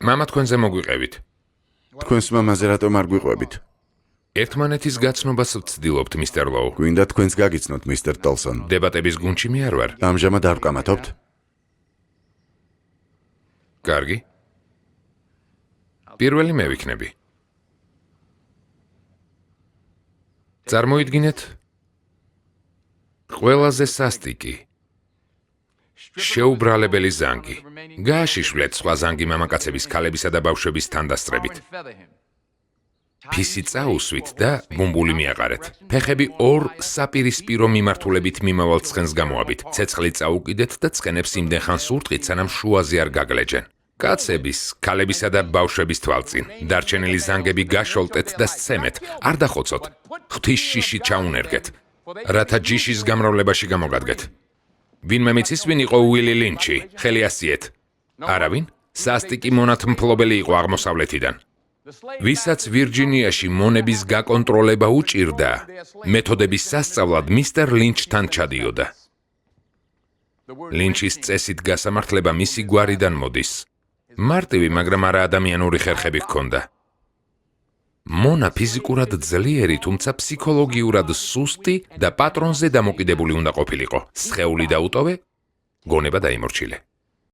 მამა თქვენზე მოგვიყევით. თქვენს მამაზე რატომ არ გვიყვებით? ერთმანეთის გაცნობას ვცდილობთ, მისტერ ლოუ. გვინდა თქვენს გაგიცნოთ, მისტერ ტოლსონ. დებატების გუნდში მე არ ვარ. ამჟამად არ ვკამათობთ? კარგი. პირველი მე ვიქნები. წარმოიდგინეთ, ყველაზე სასტიკი, შეუბრალებელი ზანგი. გააშიშვლეთ სხვა ზანგი მამაკაცების, ქალებისა და ბავშვების თანდასწრებით. ფისი წაუსვით და ბუმბული მიაყარეთ. ფეხები ორ საპირისპირო მიმართულებით მიმავალ ცხენს გამოაბით. ცეცხლი წაუკიდეთ და ცხენებს იმდენ ხანს ურტყით, სანამ შუაზე არ გაგლეჯენ. კაცების, ქალებისა და ბავშვების თვალწინ. დარჩენილი ზანგები გაშოლტეთ და სცემეთ. არ დახოცოთ. ღვთის შიში ჩაუნერგეთ, რათა ჯიშის გამრავლებაში გამოგადგეთ. ვინმე მიცის ვინ იყო უილი ლინჩი? ხელი ასიეთ. არავინ? სასტიკი მონათმფლობელი იყო აღმოსავლეთიდან. ვისაც ვირჯინიაში მონების გაკონტროლება უჭირდა, მეთოდების სასწავლად მისტერ ლინჩთან ჩადიოდა. ლინჩის წესით გასამართლება მისი გვარიდან მოდის. მარტივი, მაგრამ არა ადამიანური ხერხები ჰქონდა. მონა ფიზიკურად ძლიერი, თუმცა ფსიქოლოგიურად სუსტი და პატრონზე დამოკიდებული უნდა ყოფილიყო. სხეული დაუტოვე, გონება დაიმორჩილე.